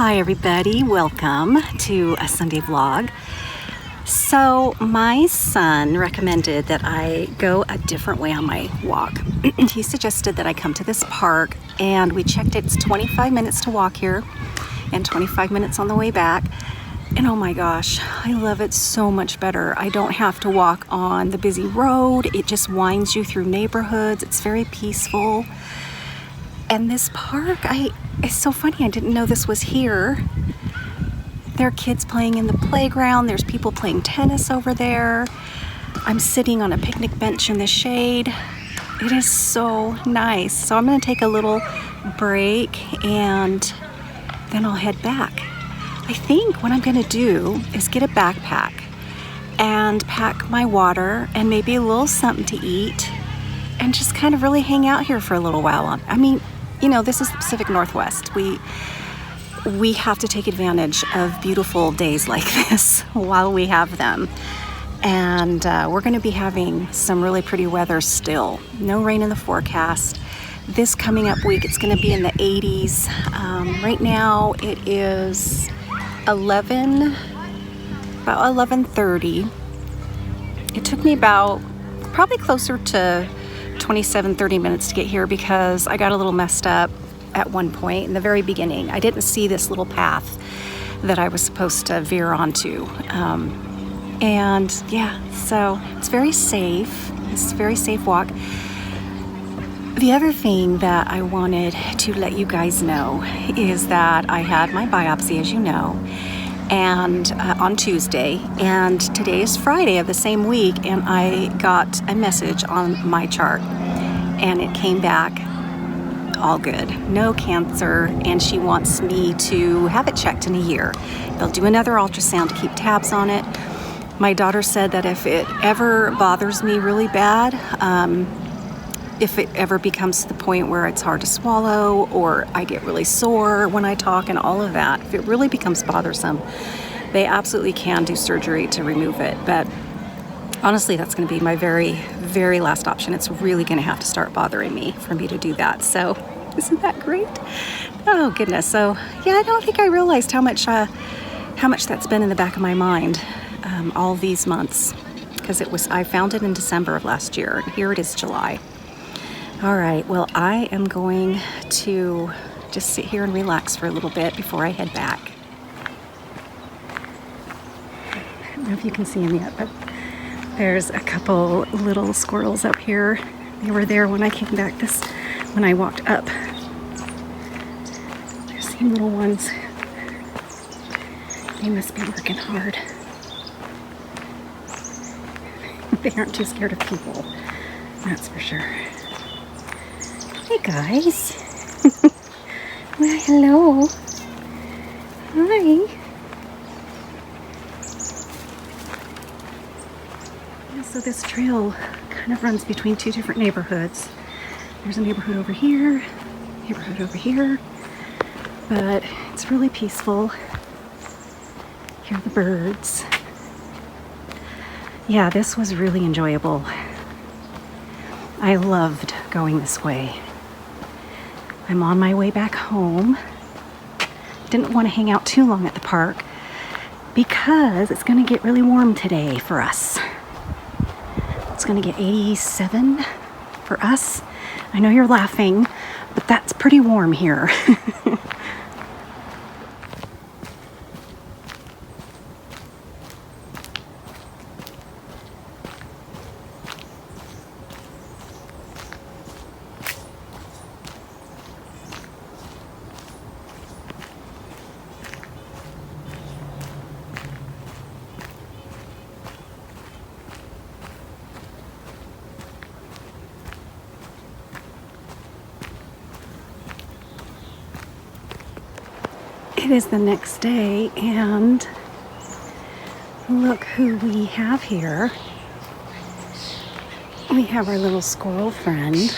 Hi everybody, welcome to a Sunday vlog. So my son recommended that I go a different way on my walk. He suggested that I come to this park, and we checked it. It's 25 minutes to walk here and 25 minutes on the way back. And oh my gosh, I love it so much better. I don't have to walk on the busy road. It just winds you through neighborhoods. It's very peaceful. And this park, it's so funny, I didn't know this was here. There are kids playing in the playground. There's people playing tennis over there. I'm sitting on a picnic bench in the shade. It is so nice. So I'm gonna take a little break and then I'll head back. I think what I'm gonna do is get a backpack and pack my water and maybe a little something to eat and just kind of really hang out here for a little while. I mean, you know, this is the Pacific Northwest. We have to take advantage of beautiful days like this while we have them. And we're gonna be having some really pretty weather still. No rain in the forecast. This coming up week, it's gonna be in the 80s. Right now it is about 11:30. It took me probably closer to 27-30 minutes to get here because I got a little messed up at one point in the very beginning. I didn't see this little path that I was supposed to veer onto. And yeah, so it's very safe. It's a very safe walk. The other thing that I wanted to let you guys know is that I had my biopsy, as you know, and on Tuesday, and today is Friday of the same week, and I got a message on my chart and it came back all good, no cancer, and she wants me to have it checked in a year. They'll do another ultrasound to keep tabs on it. My daughter said that if it ever bothers me really bad, if it ever becomes to the point where it's hard to swallow or I get really sore when I talk and all of that, if it really becomes bothersome, they absolutely can do surgery to remove it. But honestly, that's going to be my very, very last option. It's really going to have to start bothering me for me to do that. So isn't that great? Oh goodness. So yeah, I don't think I realized how much that's been in the back of my mind all these months, because I found it in December of last year. Here it is, July. All right, well, I am going to just sit here and relax for a little bit before I head back. I don't know if you can see them yet, but there's a couple little squirrels up here. They were there when I came back when I walked up. There's some little ones. They must be working hard. They aren't too scared of people, that's for sure. Hey guys. Well, hello. Hi. So this trail kind of runs between two different neighborhoods. There's a neighborhood over here, neighborhood over here, but it's really peaceful. Hear the birds. Yeah, this was really enjoyable. I loved going this way. I'm on my way back home. Didn't want to hang out too long at the park because it's going to get really warm today for us. It's going to get 87 for us. I know you're laughing, but that's pretty warm here. It is the next day, and look who we have here. We have our little squirrel friend.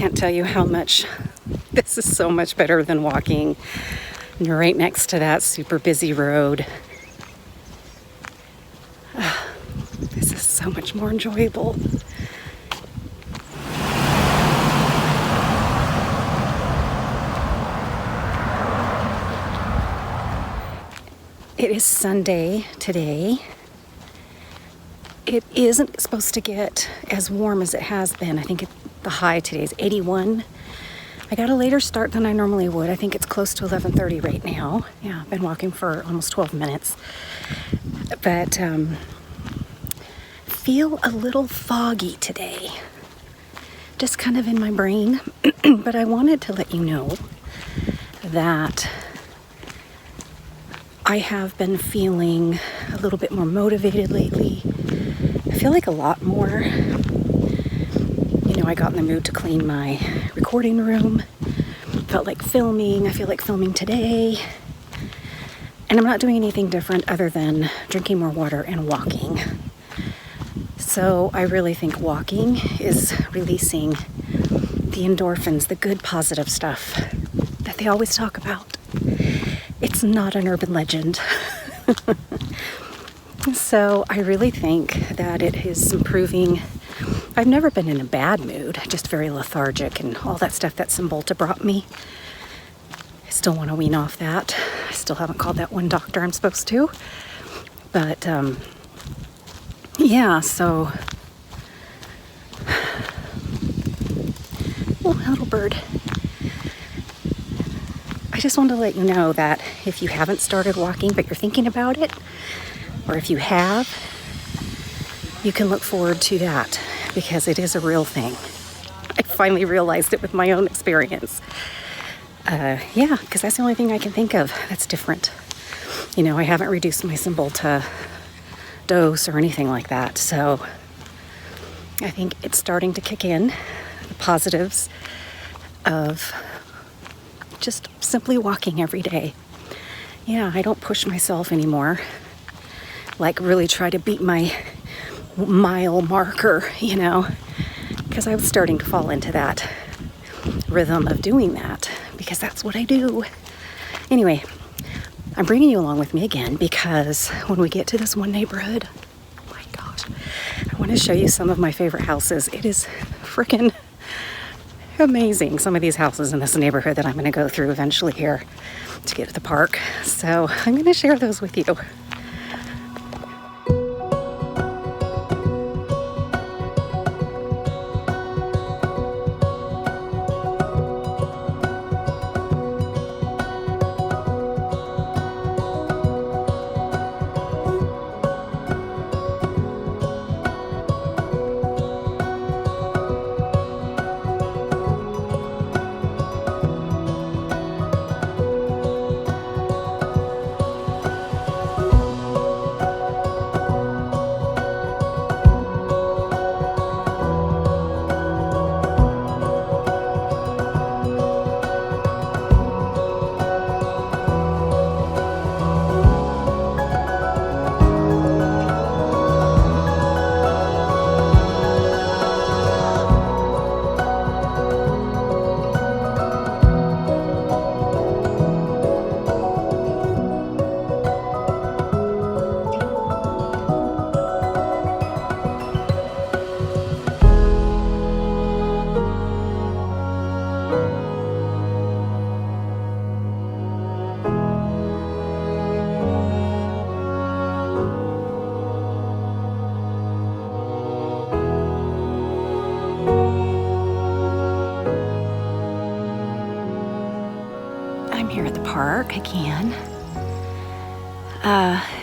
can't tell you how much this is so much better than walking right next to that super busy road. This is so much more enjoyable. It is Sunday today. It isn't supposed to get as warm as it has been. I think the high today is 81. I got a later start than I normally would. I think it's close to 11:30 right now. Yeah, I've been walking for almost 12 minutes. But feel a little foggy today. Just kind of in my brain. But I wanted to let you know that I have been feeling a little bit more motivated lately. I feel like a lot more. You know, I got in the mood to clean my recording room. Felt like filming. I feel like filming today. And I'm not doing anything different other than drinking more water and walking. So I really think walking is releasing the endorphins, the good positive stuff that they always talk about. It's not an urban legend. So I really think that it is improving. I've never been in a bad mood, just very lethargic and all that stuff that Cymbalta brought me. I still want to wean off that. I still haven't called that one doctor I'm supposed to. But yeah, so oh, little bird. I just wanted to let you know that if you haven't started walking but you're thinking about it, or if you have, you can look forward to that because it is a real thing. I finally realized it with my own experience. Yeah, because that's the only thing I can think of that's different. You know, I haven't reduced my Cymbalta dose or anything like that, so I think it's starting to kick in, the positives of just simply walking every day. Yeah, I don't push myself anymore, like really try to beat my mile marker, you know, because I was starting to fall into that rhythm of doing that because that's what I do. Anyway, I'm bringing you along with me again because when we get to this one neighborhood, oh my gosh, I want to show you some of my favorite houses. It is freaking amazing, some of these houses in this neighborhood that I'm going to go through eventually here to get to the park. So I'm going to share those with you. Here at the park again.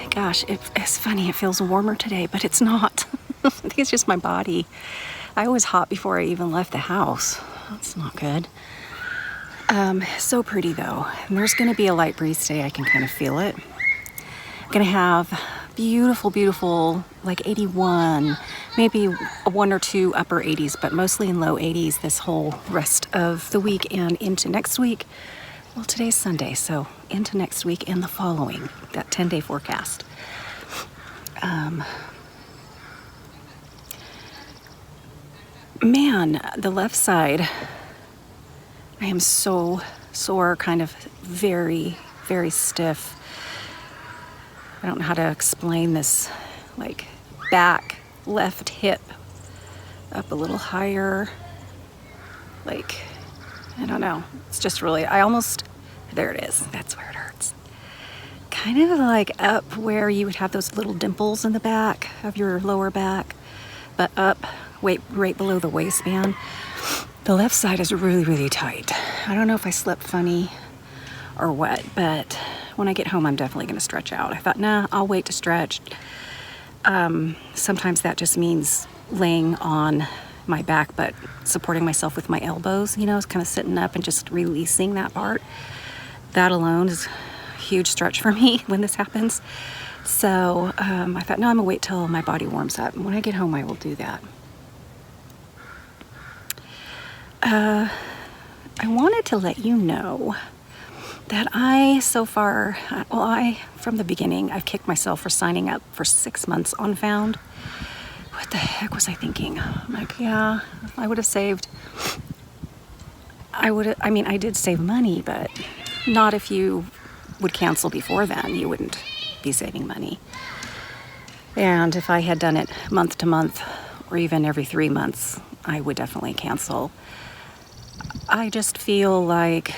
Gosh, it's funny, it feels warmer today, but it's not. I think it's just my body. I was hot before I even left the house. That's not good. So pretty though. And there's gonna be a light breeze today, I can kind of feel it. I'm gonna have beautiful, beautiful, like 81, maybe one or two upper 80s, but mostly in low 80s this whole rest of the week and into next week. Well, today's Sunday, so into next week and the following, that 10-day forecast. Man, the left side I am so sore, kind of very, very stiff. I don't know how to explain this, like back, left hip, up a little higher. Like, I don't know. It's just really, there it is. That's where it hurts. Kind of like up where you would have those little dimples in the back of your lower back, but up, right below the waistband. The left side is really, really tight. I don't know if I slept funny or what, but when I get home, I'm definitely going to stretch out. I thought, nah, I'll wait to stretch. Sometimes that just means laying on my back, but supporting myself with my elbows, you know, kind of sitting up and just releasing that part. That alone is a huge stretch for me when this happens. So I thought, no, I'm gonna wait till my body warms up. And when I get home, I will do that. I wanted to let you know that from the beginning, I've kicked myself for signing up for 6 months on Found. What the heck was I thinking? I'm like, yeah, I would have saved. I did save money, but not if you would cancel before then. You wouldn't be saving money. And if I had done it month to month or even every 3 months, I would definitely cancel. I just feel like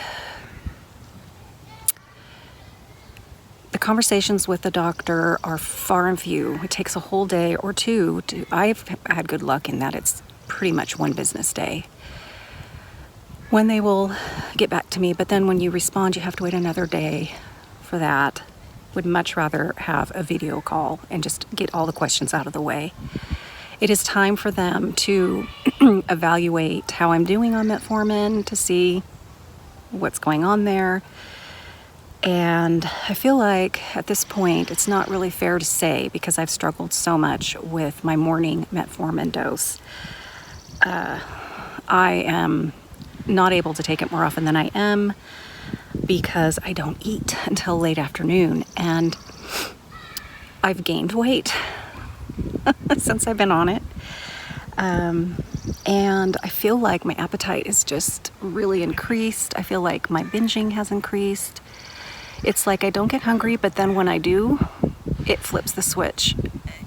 the conversations with the doctor are far and few. It takes a whole day or two. I've had good luck in that it's pretty much one business day when they will get back to me. But then when you respond, you have to wait another day for that. Would much rather have a video call and just get all the questions out of the way. It is time for them to evaluate how I'm doing on metformin to see what's going on there. And I feel like at this point, it's not really fair to say, because I've struggled so much with my morning metformin dose. I am not able to take it more often than I am because I don't eat until late afternoon. And I've gained weight since I've been on it. And I feel like my appetite is just really increased. I feel like my binging has increased. It's like I don't get hungry, but then when I do, it flips the switch.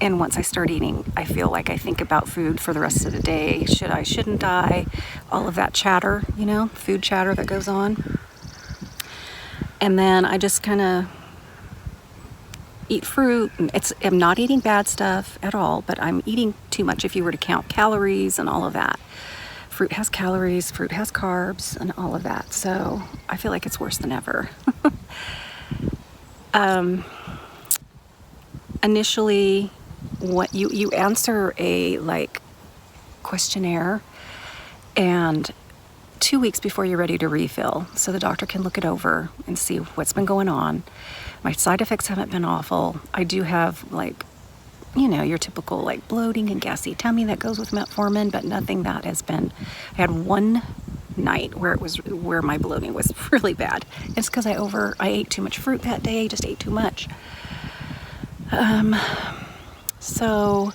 And once I start eating, I feel like I think about food for the rest of the day. Should I, shouldn't I? All of that chatter, you know, food chatter that goes on. And then I just kind of eat fruit. I'm not eating bad stuff at all, but I'm eating too much if you were to count calories and all of that. Fruit has calories, fruit has carbs, and all of that. So I feel like it's worse than ever. Initially, what you answer a questionnaire, and 2 weeks before you're ready to refill, so the doctor can look it over and see what's been going on. My side effects haven't been awful. I do have your typical bloating and gassy tummy that goes with metformin, but nothing that has been. I had one night where my bloating was really bad. It's because I ate too much fruit that day. Just ate too much. So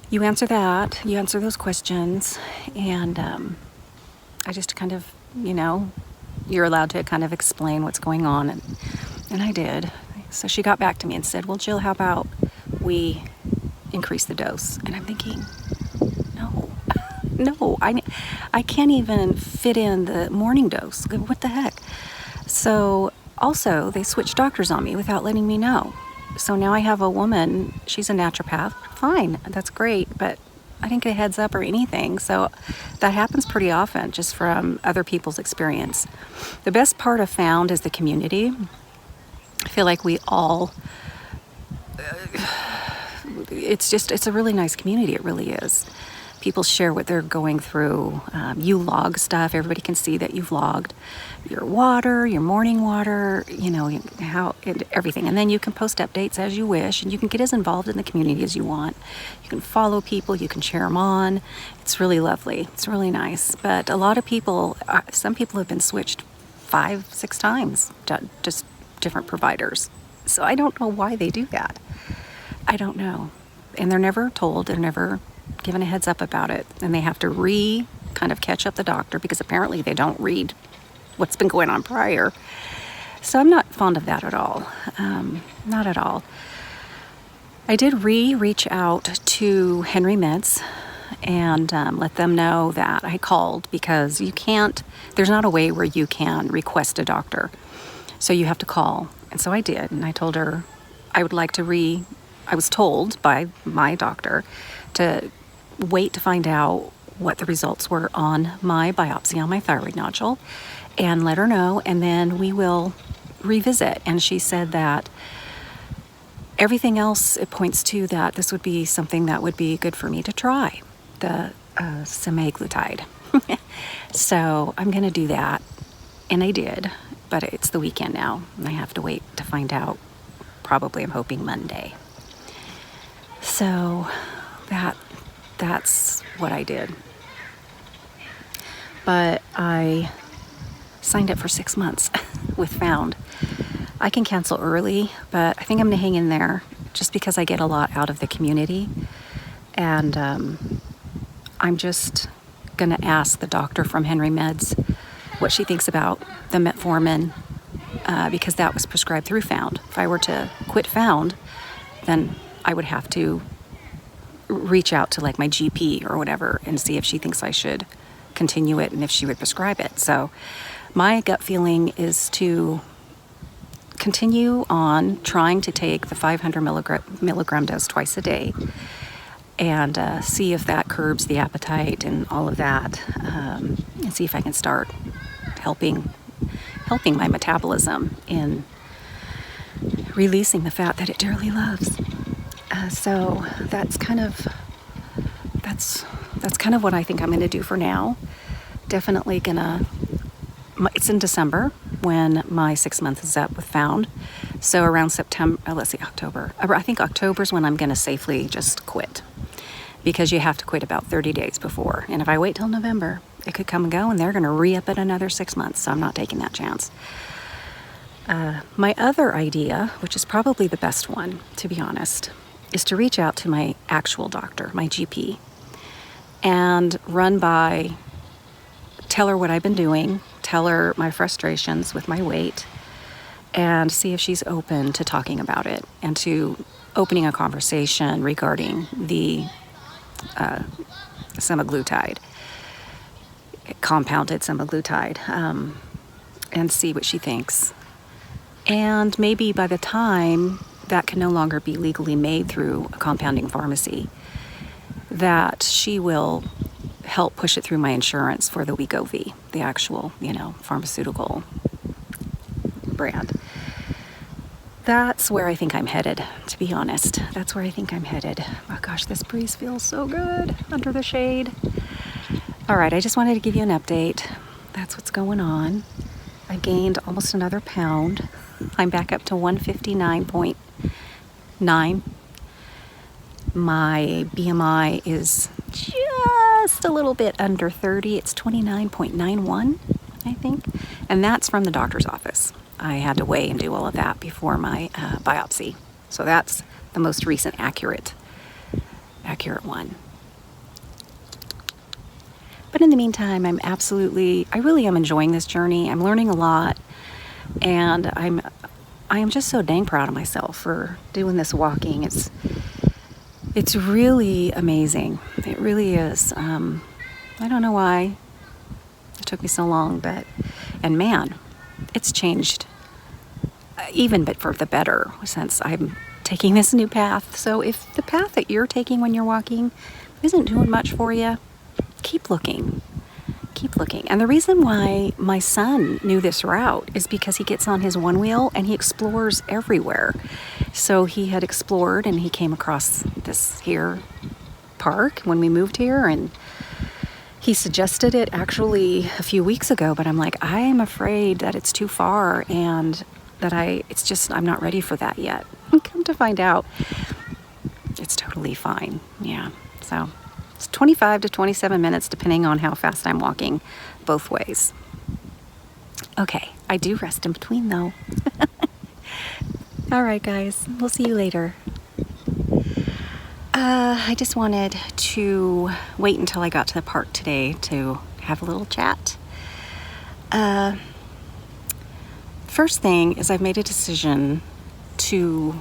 you answer those questions, and I just kind of, you're allowed to kind of explain what's going on, and I did. So she got back to me and said, well, Jill, how about we increase the dose? And I'm thinking, no, I can't even fit in the morning dose. What the heck? So also they switched doctors on me without letting me know. So now I have a woman, she's a naturopath. Fine, that's great, but I didn't get a heads up or anything. So that happens pretty often, just from other people's experience. The best part of Found is the community. I feel like we all, it's a really nice community. It really is. People share what they're going through. You log stuff. Everybody can see that you've logged your water, your morning water, everything. And then you can post updates as you wish, and you can get as involved in the community as you want. You can follow people, you can cheer them on. It's really lovely. It's really nice. But a lot of people, some people have been switched 5-6 times, just different providers. So I don't know why they do that. I don't know. And they're never told, they're never given a heads up about it, and they have to kind of catch up the doctor, because apparently they don't read what's been going on prior. So I'm not fond of that at all. Not at all. I did reach out to Henry Meds and let them know that I called, because there's not a way where you can request a doctor. So you have to call. And so I did. And I told her I would like to I was told by my doctor to wait to find out what the results were on my biopsy on my thyroid nodule and let her know, and then we will revisit. And she said that everything else, it points to that this would be something that would be good for me to try, the semaglutide. So I'm going to do that. And I did, but it's the weekend now, and I have to wait to find out. Probably, I'm hoping Monday. So that's what I did. But I signed up for 6 months with Found. I can cancel early, but I think I'm going to hang in there just because I get a lot out of the community. And I'm just going to ask the doctor from Henry Meds what she thinks about the metformin, because that was prescribed through Found. If I were to quit Found, then I would have to reach out to like my GP or whatever and see if she thinks I should continue it and if she would prescribe it. So my gut feeling is to continue on trying to take the 500 milligram dose twice a day and see if that curbs the appetite and all of that, and see if I can start helping my metabolism in releasing the fat that it dearly loves. So that's kind of what I think I'm going to do for now. Definitely it's in December when my 6 months is up with Found. So around October. I think October is when I'm going to safely just quit, because you have to quit about 30 days before. And if I wait till November, it could come and go, and they're going to re-up it another 6 months. So I'm not taking that chance. My other idea, which is probably the best one, to be honest, is to reach out to my actual doctor, my GP, and tell her what I've been doing, tell her my frustrations with my weight, and see if she's open to talking about it and to opening a conversation regarding the semaglutide, compounded semaglutide, and see what she thinks. And maybe by the time that can no longer be legally made through a compounding pharmacy, that she will help push it through my insurance for the Wegovy, the actual, pharmaceutical brand. That's where I think I'm headed, to be honest. That's where I think I'm headed. Oh gosh, this breeze feels so good under the shade. All right, I just wanted to give you an update. That's what's going on. I gained almost another pound. I'm back up to 159.9. My BMI is just a little bit under 30. It's 29.91, I think. And that's from the doctor's office. I had to weigh and do all of that before my biopsy. So that's the most recent accurate one. But in the meantime, I really am enjoying this journey. I'm learning a lot, and I am just so dang proud of myself for doing this walking. It's really amazing. It really is. I don't know why it took me so long, and man, it's changed even but for the better since I'm taking this new path. So if the path that you're taking when you're walking isn't doing much for you, keep looking. And the reason why my son knew this route is because he gets on his one wheel and he explores everywhere. So he had explored and he came across this here park when we moved here, and he suggested it actually a few weeks ago, but I'm like, I am afraid that it's too far and that I'm not ready for that yet. And come to find out, it's totally fine. Yeah. So it's 25 to 27 minutes depending on how fast I'm walking both ways. Okay, I do rest in between though. All right, guys, we'll see you later. I just wanted to wait until I got to the park today to have a little chat. First thing is I've made a decision to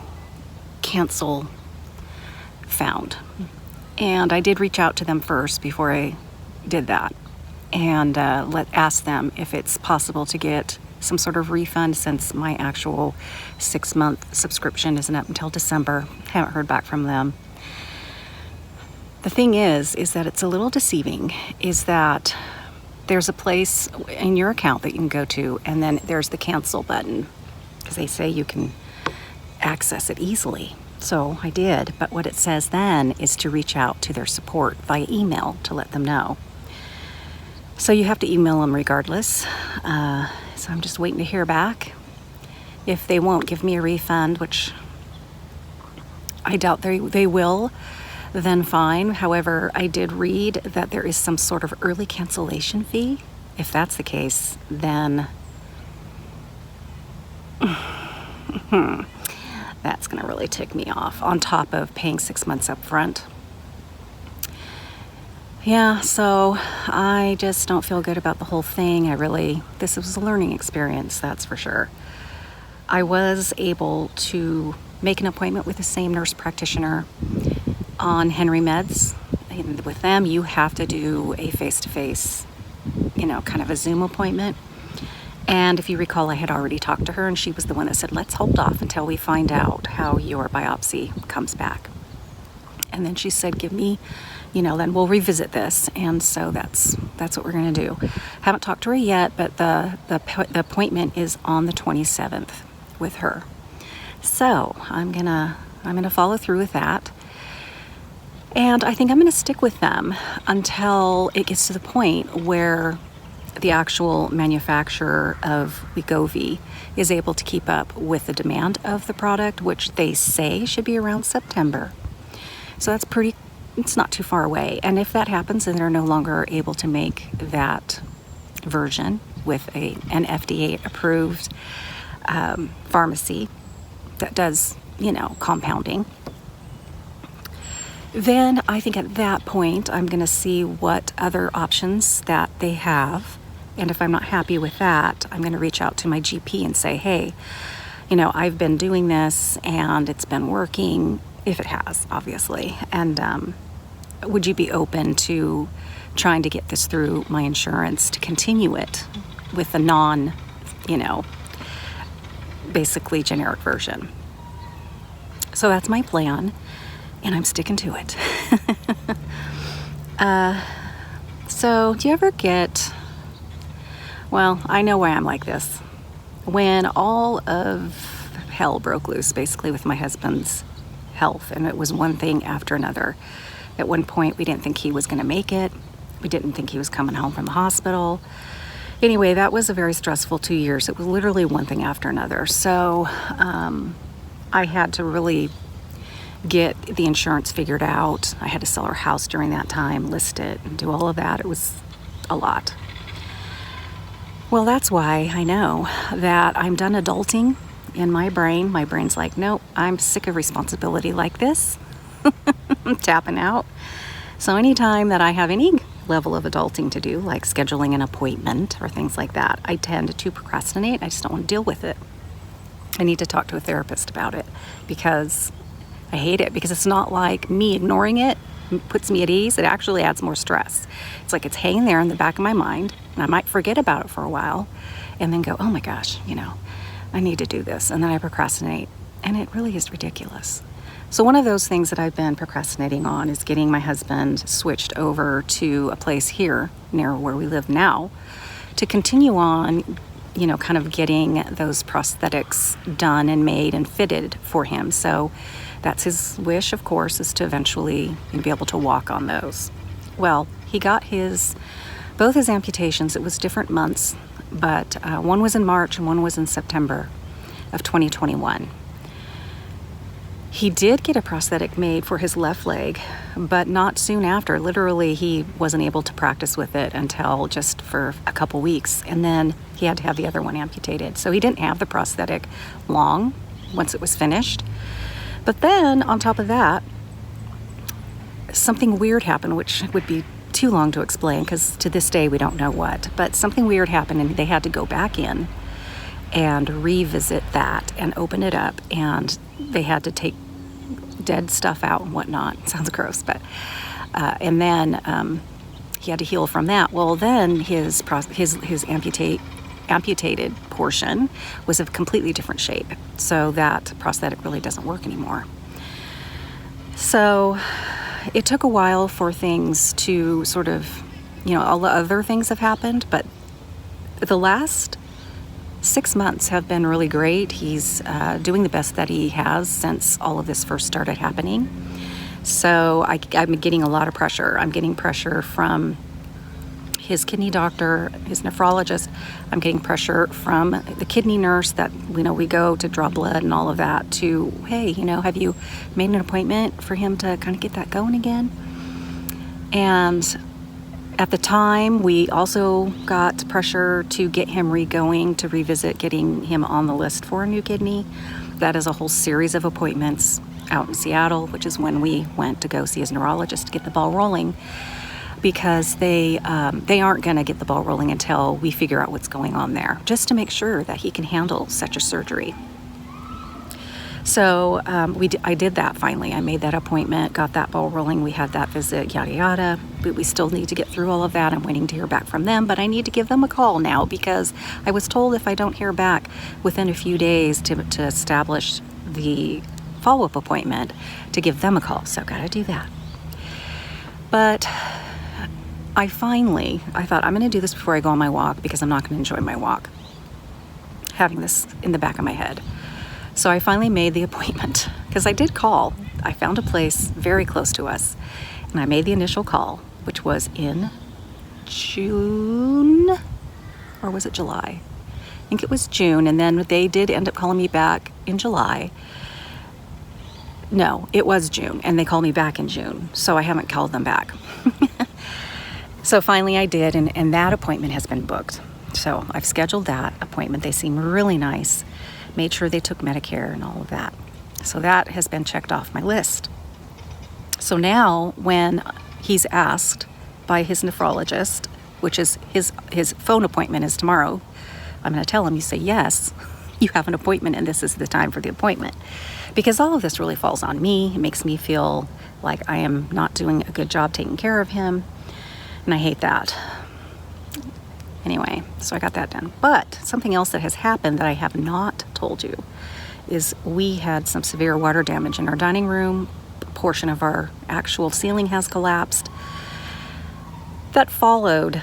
cancel Found. And I did reach out to them first before I did that and ask them if it's possible to get some sort of refund since my actual 6-month subscription isn't up until December. Haven't heard back from them. The thing is that it's a little deceiving, is that there's a place in your account that you can go to, and then there's the cancel button, because they say you can access it easily. So I did, but what it says then is to reach out to their support via email to let them know. So you have to email them regardless. So I'm just waiting to hear back. If they won't give me a refund, which I doubt they will, then fine. However, I did read that there is some sort of early cancellation fee. If that's the case, then that's going to really tick me off, on top of paying 6 months up front. Yeah, so I just don't feel good about the whole thing. This was a learning experience, that's for sure. I was able to make an appointment with the same nurse practitioner on Henry Meds. And with them, you have to do a face-to-face, kind of a Zoom appointment. And if you recall, I had already talked to her, and she was the one that said, let's hold off until we find out how your biopsy comes back. And then she said, give me, then we'll revisit this. And so that's what we're going to do. Haven't talked to her yet, but the appointment is on the 27th with her. So I'm gonna follow through with that. And I think I'm going to stick with them until it gets to the point where the actual manufacturer of Wegovy is able to keep up with the demand of the product, which they say should be around September. So it's not too far away. And if that happens and they're no longer able to make that version with an FDA approved pharmacy that does, compounding, then I think at that point I'm going to see what other options that they have. And if I'm not happy with that, I'm going to reach out to my GP and say, hey, I've been doing this and it's been working, if it has, obviously. And would you be open to trying to get this through my insurance to continue it with the basically generic version? So that's my plan, and I'm sticking to it. So do you ever I know why I'm like this. When all of hell broke loose, basically, with my husband's health, and it was one thing after another. At one point, we didn't think he was going to make it. We didn't think he was coming home from the hospital. Anyway, that was a very stressful 2 years. It was literally one thing after another. So I had to really get the insurance figured out. I had to sell our house during that time, list it, and do all of that. It was a lot. Well, that's why I know that I'm done adulting in my brain. My brain's like, nope, I'm sick of responsibility like this. I'm tapping out. So anytime that I have any level of adulting to do, like scheduling an appointment or things like that, I tend to procrastinate. I just don't want to deal with it. I need to talk to a therapist about it, because I hate it, because it's not like me ignoring it puts me at ease. It actually adds more stress. It's like it's hanging there in the back of my mind, and I might forget about it for a while and then go, oh my gosh, I need to do this. And then I procrastinate, and it really is ridiculous. So one of those things that I've been procrastinating on is getting my husband switched over to a place here near where we live now to continue on, kind of getting those prosthetics done and made and fitted for him. So that's his wish, of course, is to eventually be able to walk on those. Well, he got both his amputations. It was different months, but one was in March and one was in September of 2021. He did get a prosthetic made for his left leg, but not soon after. Literally, he wasn't able to practice with it until just for a couple weeks, and then he had to have the other one amputated. So he didn't have the prosthetic long once it was finished. But then, on top of that, something weird happened, which would be too long to explain because to this day we don't know what, but something weird happened and they had to go back in and revisit that and open it up, and they had to take dead stuff out and whatnot. Sounds gross, but and then he had to heal from that. Well, then his amputated portion was of completely different shape, so that prosthetic really doesn't work anymore. So it took a while for things to sort of, all the other things have happened, but the last 6 months have been really great. He's doing the best that he has since all of this first started happening. So I'm getting a lot of pressure. I'm getting pressure from his kidney doctor, his nephrologist. I'm getting pressure from the kidney nurse that, we go to draw blood and all of that to, hey, have you made an appointment for him to kind of get that going again? And at the time, we also got pressure to get him re-going, to revisit getting him on the list for a new kidney. That is a whole series of appointments out in Seattle, which is when we went to go see his neurologist to get the ball rolling, because they aren't going to get the ball rolling until we figure out what's going on there, just to make sure that he can handle such a surgery. So I did that finally. I made that appointment, got that ball rolling. We had that visit, yada, yada. But we still need to get through all of that. I'm waiting to hear back from them, but I need to give them a call now because I was told if I don't hear back within a few days to establish the follow-up appointment, to give them a call. So I've got to do that. But I thought I'm going to do this before I go on my walk because I'm not going to enjoy my walk having this in the back of my head. So I finally made the appointment because I did call. I found a place very close to us and I made the initial call, which was in June, or was it July? I think it was June, and then they did end up calling me back in July. No, it was June, and they called me back in June, so I haven't called them back. So finally I did, and that appointment has been booked. So I've scheduled that appointment. They seem really nice. Made sure they took Medicare and all of that. So that has been checked off my list. So now when he's asked by his nephrologist, which is his phone appointment is tomorrow, I'm going to tell him, you say, yes, you have an appointment and this is the time for the appointment. Because all of this really falls on me. It makes me feel like I am not doing a good job taking care of him. And I hate that. Anyway, so I got that done. But something else that has happened that I have not told you is we had some severe water damage in our dining room. A portion of our actual ceiling has collapsed. That followed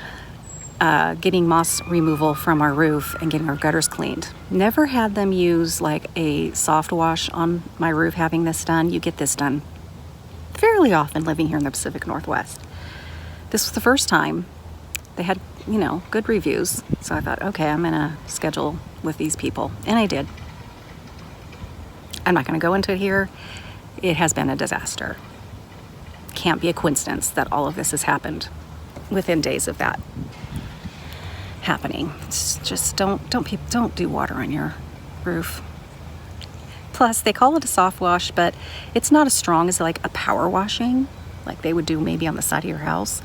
getting moss removal from our roof and getting our gutters cleaned. Never had them use like a soft wash on my roof having this done. You get this done fairly often living here in the Pacific Northwest. This was the first time. They had, good reviews. So I thought, okay, I'm going to schedule with these people. And I did. I'm not going to go into it here. It has been a disaster. Can't be a coincidence that all of this has happened within days of that happening. It's just don't do water on your roof. Plus, they call it a soft wash, but it's not as strong as like a power washing, like they would do maybe on the side of your house.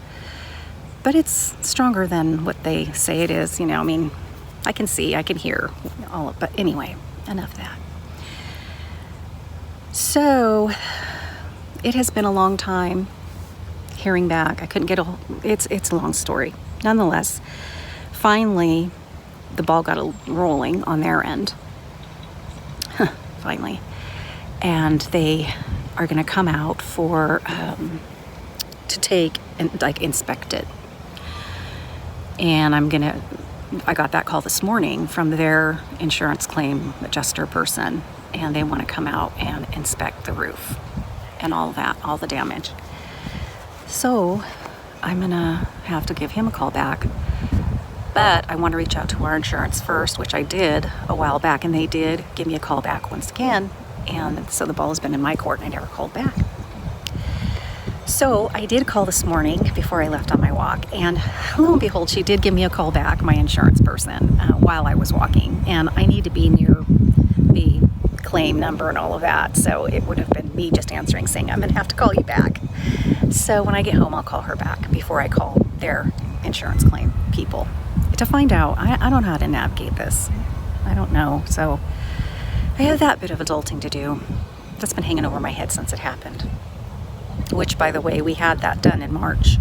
But it's stronger than what they say it is. I can see, I can hear all of, but anyway, enough of that. So it has been a long time hearing back. I couldn't get it's a long story. Nonetheless, finally, the ball got rolling on their end. Finally. And they are going to come out for to take and inspect it. And I got that call this morning from their insurance claim adjuster person, and they want to come out and inspect the roof and all that, all the damage. So I'm gonna have to give him a call back, but I want to reach out to our insurance first, which I did a while back, and they did give me a call back once again, and so the ball has been in my court and I never called back. So I did call this morning before I left on my walk, and lo and behold, she did give me a call back, my insurance person, while I was walking, and I need to be near the claim number and all of that. So it would have been me just answering saying, I'm gonna have to call you back. So when I get home, I'll call her back before I call their insurance claim people to find out. I don't know how to navigate this. I don't know. So I have that bit of adulting to do. That's been hanging over my head since it happened. Which, by the way, we had that done in March.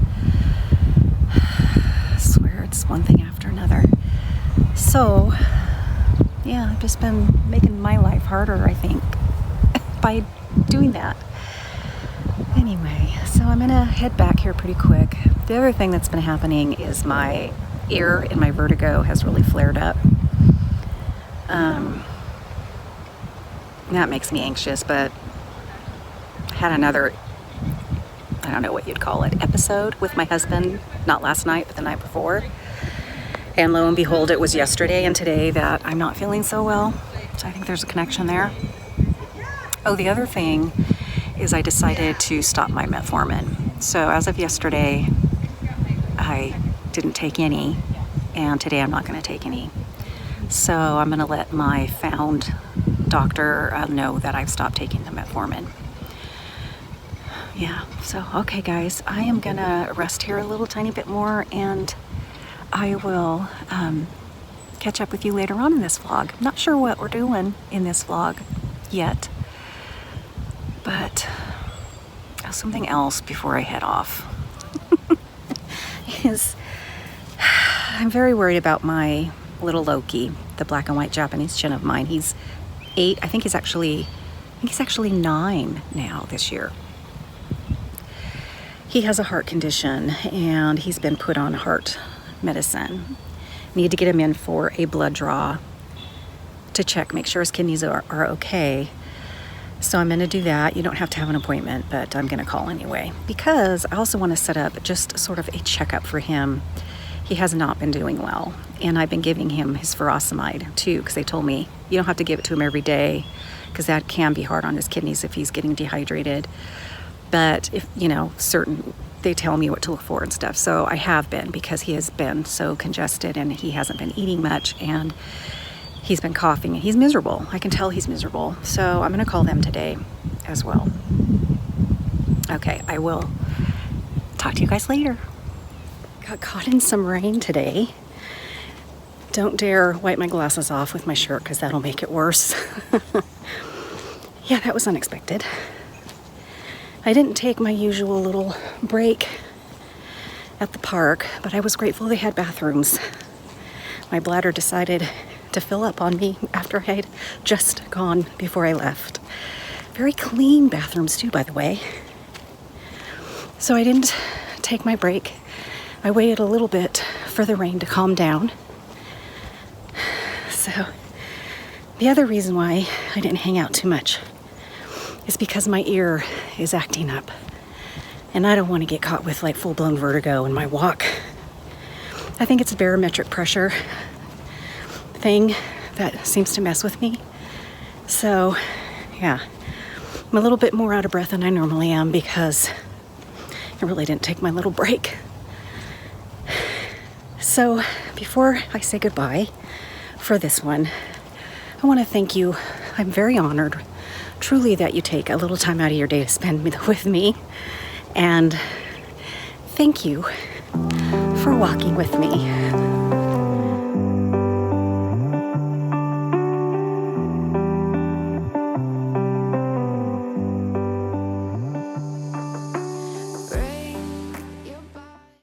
I swear it's one thing after another. So, yeah, I've just been making my life harder, I think, by doing that. Anyway, so I'm gonna head back here pretty quick. The other thing that's been happening is my ear and my vertigo has really flared up. That makes me anxious, but I had another, I don't know what you'd call it, episode with my husband, not last night, but the night before. And lo and behold, it was yesterday and today that I'm not feeling so well. So I think there's a connection there. Oh, the other thing is I decided to stop my metformin. So as of yesterday, I didn't take any, and today I'm not going to take any. So I'm going to let my found doctor know that I've stopped taking the metformin. Yeah, so okay guys, I am going to rest here a little tiny bit more, and I will catch up with you later on in this vlog. I'm not sure what we're doing in this vlog yet, but something else before I head off is I'm very worried about my little Loki, the black and white Japanese chin of mine. He's 8. I think he's actually 9 now this year. He has a heart condition and he's been put on heart medicine. Need to get him in for a blood draw to check, make sure his kidneys are okay. So I'm going to do that. You don't have to have an appointment, but I'm going to call anyway, because I also want to set up just sort of a checkup for him. He has not been doing well, and I've been giving him his furosemide too, because they told me you don't have to give it to him every day, because that can be hard on his kidneys if he's getting dehydrated. But if, you know, they tell me what to look for and stuff. So I have been, because he has been so congested and he hasn't been eating much, and he's been coughing and he's miserable. I can tell he's miserable. So I'm going to call them today as well. Okay, I will talk to you guys later. Got caught in some rain today. Don't dare wipe my glasses off with my shirt, because that'll make it worse. Yeah, that was unexpected. I didn't take my usual little break at the park, but I was grateful they had bathrooms. My bladder decided to fill up on me after I had just gone before I left. Very clean bathrooms too, by the way. So I didn't take my break. I waited a little bit for the rain to calm down. So the other reason why I didn't hang out too much is because my ear is acting up, and I don't want to get caught with like full-blown vertigo in my walk. I think it's a barometric pressure thing that seems to mess with me. So yeah, I'm a little bit more out of breath than I normally am, because I really didn't take my little break. So before I say goodbye for this one, I want to thank you. I'm very honored, truly, that you take a little time out of your day to spend with me. And thank you for walking with me